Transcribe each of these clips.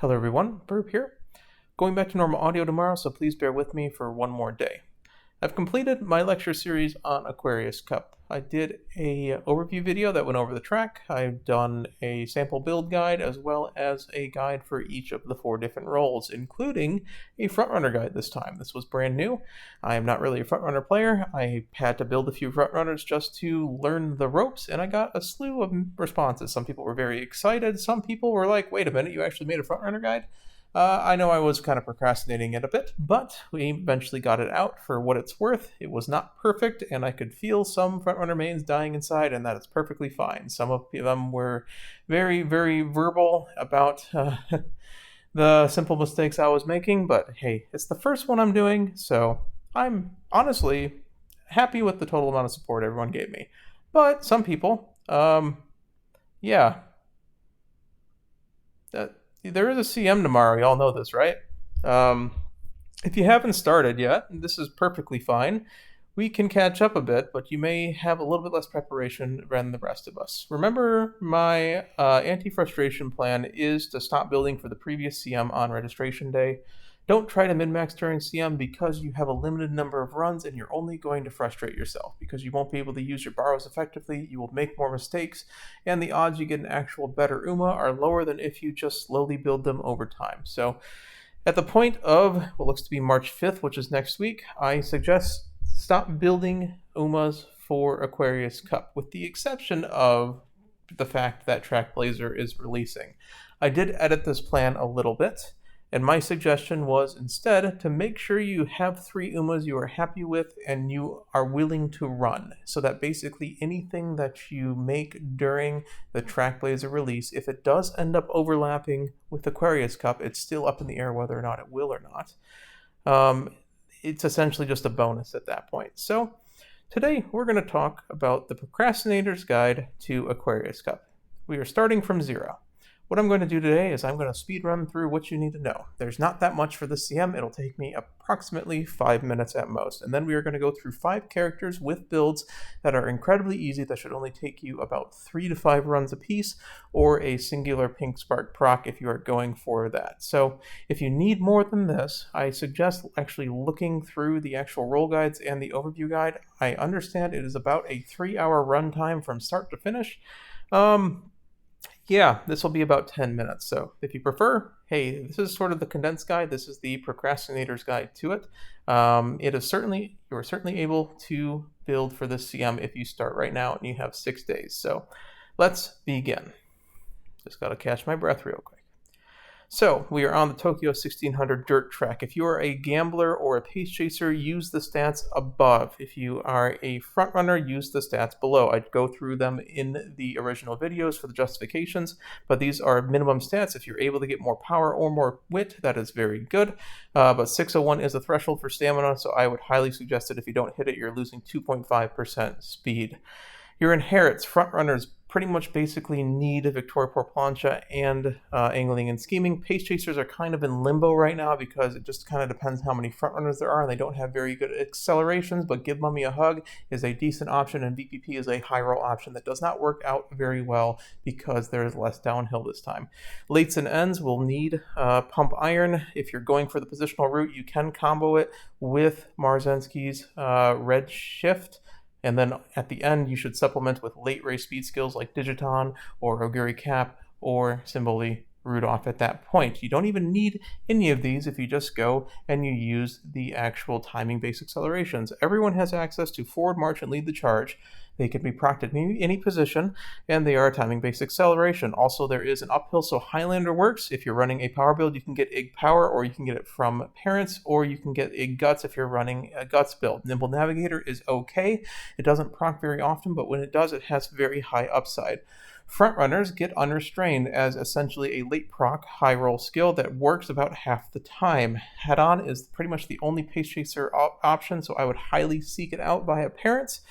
Hello everyone, Burp here. Going back to normal audio tomorrow, so please bear with me for one more day. I've completed my lecture series on Aquarius Cup. I did a overview video that went over the track. I've done a sample build guide as well as a guide for each of the 4 different roles, including a frontrunner guide this time. This was brand new. I am not really a frontrunner player. I had to build a few frontrunners just to learn the ropes, and I got a slew of responses. Some people were very excited. Some people were like, wait a minute, you actually made a frontrunner guide? I know I was kind of procrastinating it a bit, but we eventually got it out for what it's worth. It was not perfect, and I could feel some frontrunner mains dying inside, and that is perfectly fine. Some of them were very, very verbal about the simple mistakes I was making, but hey, it's the first one I'm doing, so I'm honestly happy with the total amount of support everyone gave me. But some people, yeah. There is a CM tomorrow. Y'all know this, right? If you haven't started yet, this is perfectly fine. We can catch up a bit, but you may have a little bit less preparation than the rest of us. Remember, my anti-frustration plan is to stop building for the previous CM on registration day. Don't try to min-max during CM because you have a limited number of runs and you're only going to frustrate yourself because you won't be able to use your borrows effectively, you will make more mistakes, and the odds you get an actual better UMA are lower than if you just slowly build them over time. So at the point of what looks to be March 5th, which is next week, I suggest stop building UMAs for Aquarius Cup, with the exception of the fact that Trackblazer is releasing. I did edit this plan a little bit. And my suggestion was instead to make sure you have 3 UMAs you are happy with and you are willing to run. So that basically anything that you make during the Trackblazer release, if it does end up overlapping with Aquarius Cup, it's still up in the air whether or not it will or not. It's essentially just a bonus at that point. So today we're going to talk about the Procrastinator's Guide to Aquarius Cup. We are starting from 0. What I'm going to do today is I'm going to speed run through what you need to know. There's not that much for this CM. It'll take me approximately 5 minutes at most. And then we are going to go through 5 characters with builds that are incredibly easy that should only take you about 3 to 5 runs apiece, or a singular pink spark proc if you are going for that. So if you need more than this, I suggest actually looking through the actual role guides and the overview guide. I understand it is about a 3-hour runtime from start to finish. Yeah, this will be about 10 minutes. So if you prefer, hey, this is sort of the condensed guide. This is the procrastinator's guide to it. You are certainly able to build for this CM if you start right now and you have 6 days. So let's begin. Just got to catch my breath real quick. So we are on the Tokyo 1600 dirt track. If you are a gambler or a pace chaser, use the stats above. If you are a front runner, use the stats below. I'd go through them in the original videos for the justifications, but these are minimum stats. If you're able to get more power or more wit, that is very good. But 601 is the threshold for stamina, so I would highly suggest that if you don't hit it, you're losing 2.5% speed. Your inherits, front runners, pretty much basically need Victoria Plancha and angling and scheming. Pace chasers are kind of in limbo right now because it just kind of depends how many frontrunners there are, and they don't have very good accelerations, but Give Mummy a Hug is a decent option, and VPP is a high roll option that does not work out very well because there is less downhill this time. Lates and ends will need Pump Iron. If you're going for the positional route, you can combo it with Marzensky's Red Shift. And then at the end, you should supplement with late race speed skills like Digiton or Oguri Cap or Symboli Rudolph at that point. You don't even need any of these if you just go and you use the actual timing-based accelerations. Everyone has access to forward march and lead the charge. They can be procced at any position, and they are a timing-based acceleration. Also, there is an uphill, so Highlander works. If you're running a power build, you can get Ig Power, or you can get it from parents, or you can get Ig Guts if you're running a Guts build. Nimble Navigator is okay. It doesn't proc very often, but when it does, it has very high upside. Frontrunners get Unrestrained as essentially a late proc high roll skill that works about half the time. Head-On is pretty much the only pace chaser option, so I would highly seek it out via parents.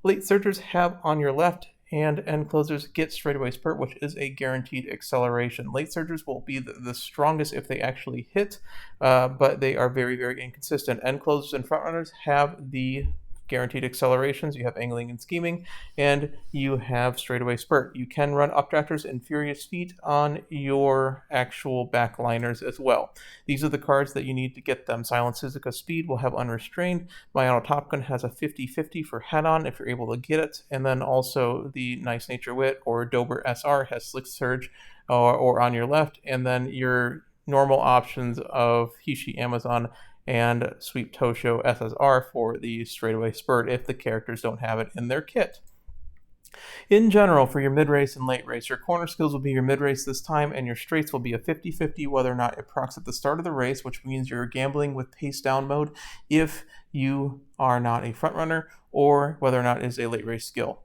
Late surgers have On Your Left, and end closers get Straightaway Spurt, which is a guaranteed acceleration. Late surgers will be the strongest if they actually hit, but they are very, very inconsistent. End closers and frontrunners have the guaranteed accelerations, you have angling and scheming, and you have straightaway spurt. You can run updrafters and furious feet on your actual backliners as well. These are the cards that you need to get them. Silent Suzuka Speed will have unrestrained. My Auto Top Gun has a 50-50 for head-on if you're able to get it, and then also the Nice Nature Wit or Dober SR has Slick Surge or on your left, and then your normal options of Hishi Amazon and Sweep Tosho SSR for the straightaway spurt if the characters don't have it in their kit. In general, for your mid-race and late race, your corner skills will be your mid-race this time, and your straights will be a 50-50 whether or not it procs at the start of the race, which means you're gambling with pace down mode if you are not a front runner, or whether or not it is a late race skill.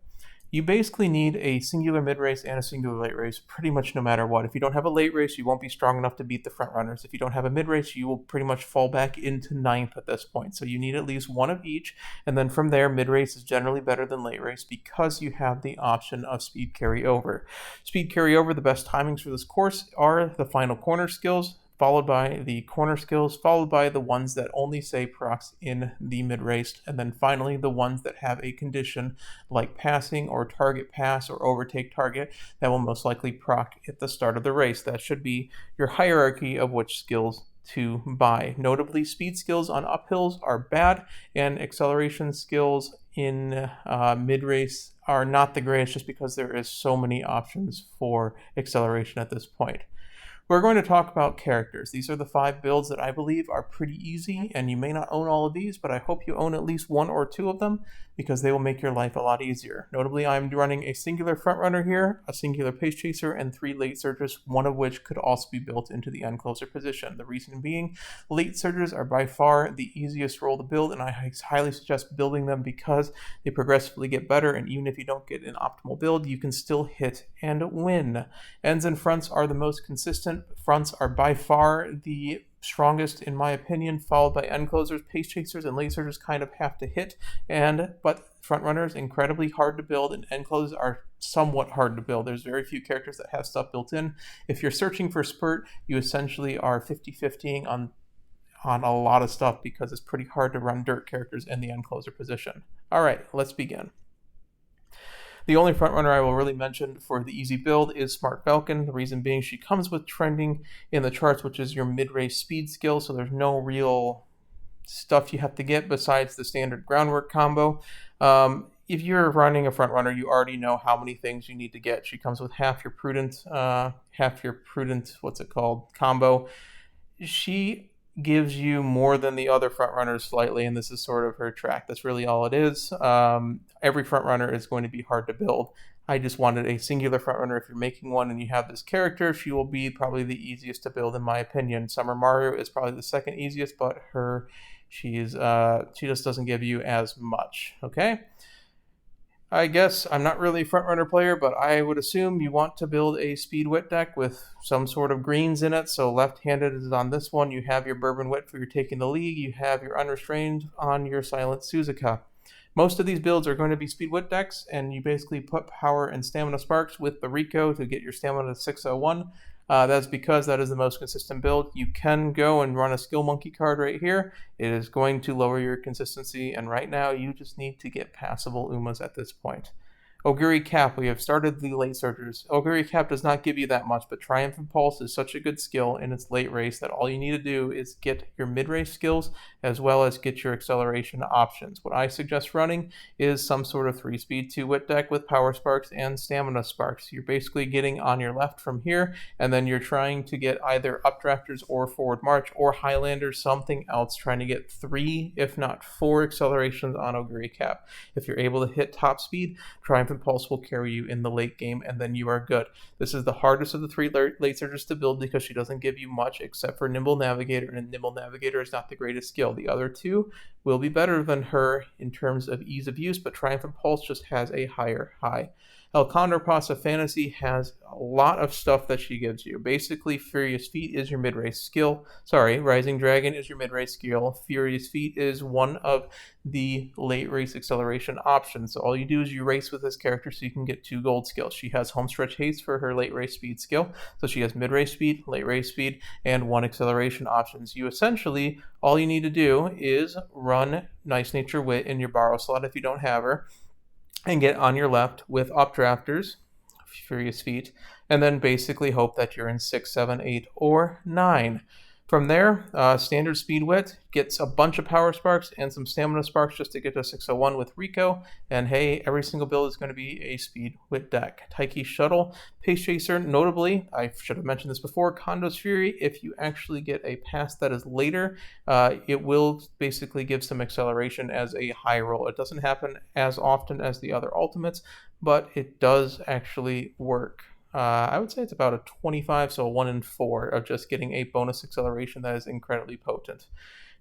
You basically need a singular mid-race and a singular late race pretty much no matter what. If you don't have a late race, you won't be strong enough to beat the front runners. If you don't have a mid-race, you will pretty much fall back into 9th at this point. So you need at least one of each, and then from there, mid-race is generally better than late race because you have the option of speed carryover. Speed carryover, the best timings for this course are the final corner skills, followed by the corner skills, followed by the ones that only say procs in the mid-race, and then finally the ones that have a condition like passing or target pass or overtake target that will most likely proc at the start of the race. That should be your hierarchy of which skills to buy. Notably, speed skills on uphills are bad, and acceleration skills in mid-race are not the greatest just because there is so many options for acceleration at this point. We're going to talk about characters. These are the 5 builds that I believe are pretty easy, and you may not own all of these, but I hope you own at least 1 or 2 of them because they will make your life a lot easier. Notably, I'm running a singular frontrunner here, a singular pace chaser, and 3 late surgers, one of which could also be built into the end closer position. The reason being, late surgers are by far the easiest role to build, and I highly suggest building them because they progressively get better, and even if you don't get an optimal build, you can still hit and win. Ends and fronts are the most consistent. Fronts are by far the strongest in my opinion, followed by end closers. Pace chasers and late surgers kind of have to hit, but front runners incredibly hard to build, and end closers are somewhat hard to build. There's very few characters that have stuff built in. If you're searching for spurt, you essentially are 50-50ing on a lot of stuff because it's pretty hard to run dirt characters in the end closer position. All right, let's begin. The only frontrunner I will really mention for the easy build is Smart Falcon. The reason being she comes with trending in the charts, which is your mid-race speed skill, so there's no real stuff you have to get besides the standard groundwork combo. If you're running a frontrunner, you already know how many things you need to get. She comes with half your prudent combo. She gives you more than the other frontrunners slightly, and this is sort of her track. That's really all it is. Every frontrunner is going to be hard to build. I just wanted a singular frontrunner. If you're making one and you have this character, she will be probably the easiest to build in my opinion. Summer Mario is probably the second easiest, but she just doesn't give you as much. Okay. I guess I'm not really a frontrunner player, but I would assume you want to build a speed wit deck with some sort of greens in it. So left-handed is on this one. You have your bourbon wit for your taking the lead. You have your unrestrained on your silent Suzuka. Most of these builds are going to be speed wit decks, and you basically put power and stamina sparks with the Rico to get your stamina to 601. That's because that is the most consistent build. You can go and run a skill monkey card right here. It is going to lower your consistency, and right now you just need to get passable Umas at this point. Oguri Cap, we have started the late surgers. Oguri Cap does not give you that much, but Triumphant Pulse is such a good skill in its late race that all you need to do is get your mid-race skills as well as get your acceleration options. What I suggest running is some sort of 3-speed 2-wit deck with power sparks and stamina sparks. You're basically getting on your left from here, and then you're trying to get either updrafters or forward march or Highlanders, something else, trying to get 3, if not 4 accelerations on Oguri Cap. If you're able to hit top speed, Triumphant Pulse will carry you in the late game, and then you are good. This is the hardest of the 3 late surgers to build because she doesn't give you much except for Nimble Navigator, and Nimble Navigator is not the greatest skill. The other 2 will be better than her in terms of ease of use, but Triumphant Pulse just has a higher high. El Condor of Fantasy has a lot of stuff that she gives you. Basically, Furious Feet is your mid-race skill. Sorry, Rising Dragon is your mid-race skill. Furious Feet is one of the late race acceleration options. So all you do is you race with this character so you can get 2 gold skills. She has Homestretch Haste for her late race speed skill. So she has mid-race speed, late race speed, and 1 acceleration options. You essentially, all you need to do is run Nice Nature Wit in your borrow slot if you don't have her, and get on your left with Updrafters, Furious Feet, and then basically hope that you're in 6, 7, 8, or 9. From there, standard Speed Wit gets a bunch of Power Sparks and some Stamina Sparks just to get to 601 with Rico. And hey, every single build is going to be a Speed Wit deck. Taiki Shuttle, Pace Chaser, notably, I should have mentioned this before, Kondo's Fury, if you actually get a pass that is later, it will basically give some acceleration as a high roll. It doesn't happen as often as the other ultimates, but it does actually work. I would say it's about a 25, so a 1 in 4 of just getting a bonus acceleration that is incredibly potent.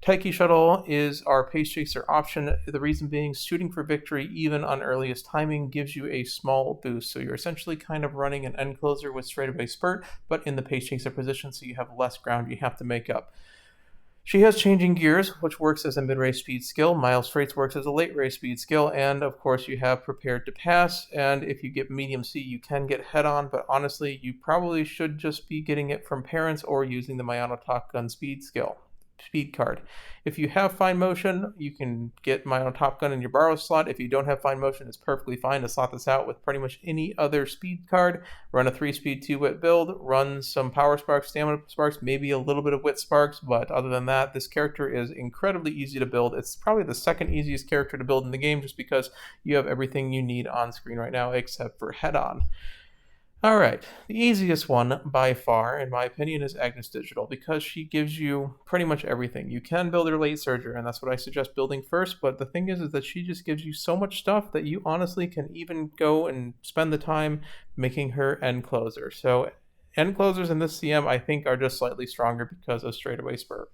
Taiki Shuttle is our Pace Chaser option. The reason being, shooting for victory, even on earliest timing, gives you a small boost. So you're essentially kind of running an end closer with straightaway spurt, but in the Pace Chaser position, so you have less ground you have to make up. She has Changing Gears, which works as a mid-race speed skill. Miles Freights works as a late-race speed skill. And, of course, you have Prepared to Pass. And if you get Medium C, you can get Head-On. But, honestly, you probably should just be getting it from parents or using the Mayano Top Gun speed card. If you have Fine Motion, you can get Mayano Top Gun in your borrow slot. If you don't have Fine Motion, it's perfectly fine to slot this out with pretty much any other speed card. Run a 3-speed 2-wit build, run some Power Sparks, Stamina Sparks, maybe a little bit of Wit Sparks, but other than that, this character is incredibly easy to build. It's probably the second easiest character to build in the game just because you have everything you need on screen right now except for Head-On. All right, the easiest one by far, in my opinion, is Agnes Digital because she gives you pretty much everything. You can build her Late Surger, and that's what I suggest building first, but the thing is that she just gives you so much stuff that you honestly can even go and spend the time making her End Closer. So End Closers in this CM, I think, are just slightly stronger because of Straightaway Spurt.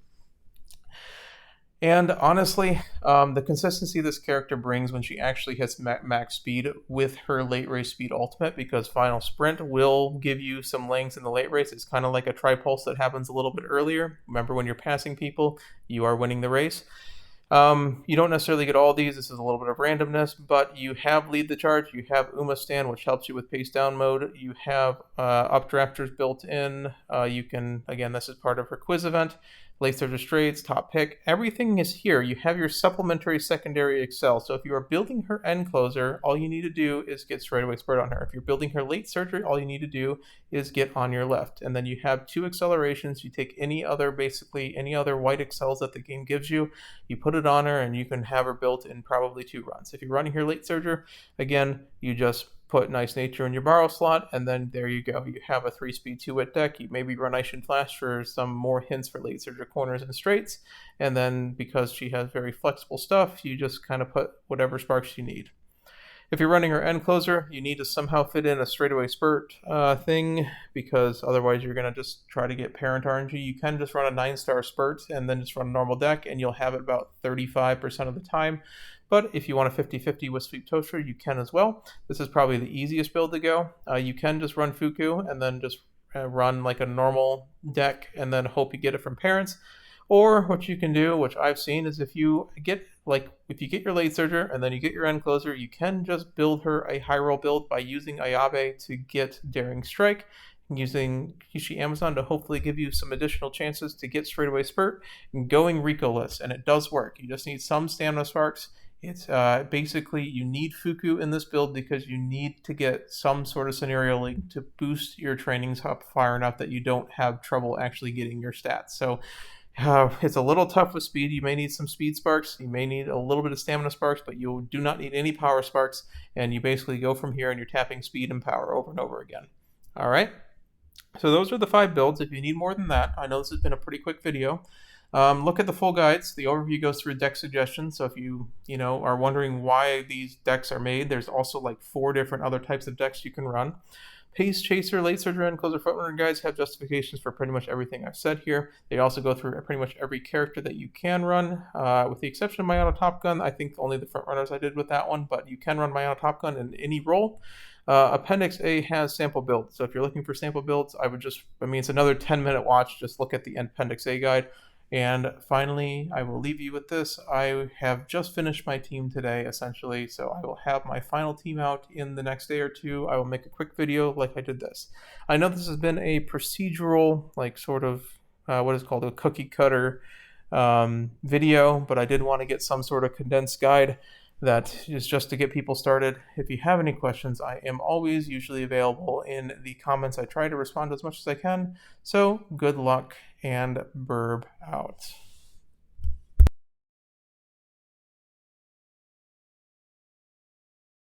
And honestly, the consistency this character brings when she actually hits max speed with her late race speed ultimate, because Final Sprint will give you some lanes in the late race. It's kind of like a Tripulse that happens a little bit earlier. Remember, when you're passing people, you are winning the race. You don't necessarily get all these. This is a little bit of randomness, but you have Lead the Charge. You have Uma Stand, which helps you with pace down mode. You have Updrafters built in. You can, again, this is part of her quiz event. Late Surger Straights, Top Pick, everything is here. You have your supplementary secondary Excel. So if you are building her End Closer, all you need to do is get Straightaway Spurt on her. If you're building her Late Surgery, all you need to do is get on your left. And then you have 2 accelerations. You take basically any other white Excels that the game gives you, you put it on her, and you can have her built in probably 2 runs. If you're running her Late Surger, again, you just put Nice Nature in your borrow slot, and then there you go. You have a 3-speed 2-wit deck. You maybe run Icing Flash for some more hints for late surger corners and straights, and then because she has very flexible stuff, you just kind of put whatever sparks you need. If you're running her End Closer, you need to somehow fit in a Straightaway Spurt thing, because otherwise you're going to just try to get Parent RNG. You can just run a 9-star Spurt and then just run a normal deck, and you'll have it about 35% of the time. But if you want a 50-50 with Sweep Toaster, you can as well. This is probably the easiest build to go. You can just run Fuku and then just run like a normal deck and then hope you get it from parents. Or what you can do, which I've seen, is if you get your Late Surger and then you get your End Closer, you can just build her a high roll build by using Ayabe to get Daring Strike, using Kishi Amazon to hopefully give you some additional chances to get Straightaway Spurt, and going Rico-less, and it does work. You just need some Stamina Sparks. It's basically, you need Fuku in this build because you need to get some sort of scenario link to boost your trainings up far enough that you don't have trouble actually getting your stats. So it's a little tough with speed. You may need some speed sparks. You may need a little bit of stamina sparks, but you do not need any power sparks. And you basically go from here and you're tapping speed and power over and over again. All right. So those are the 5 builds. If you need more than that, I know this has been a pretty quick video. Look at the full guides. The overview goes through deck suggestions. So if you are wondering why these decks are made, there's also like 4 different other types of decks you can run. Pace Chaser, Late Surger, and Closer Frontrunner guides have justifications for pretty much everything I've said here. They also go through pretty much every character that you can run, with the exception of Mayano Top Gun. I think only the Frontrunners I did with that one, but you can run Mayano Top Gun in any role. Appendix A has sample builds. So if you're looking for sample builds, it's another 10-minute watch. Just look at the Appendix A guide. And finally, I will leave you with this. I have just finished my team today, essentially, so I will have my final team out in the next day or two. I will make a quick video like I did this. I know this has been a procedural, like sort of what is called a cookie cutter video, but I did want to get some sort of condensed guide that is just to get people started. If you have any questions, I am always usually available in the comments. I try to respond as much as I can. So good luck and burb out.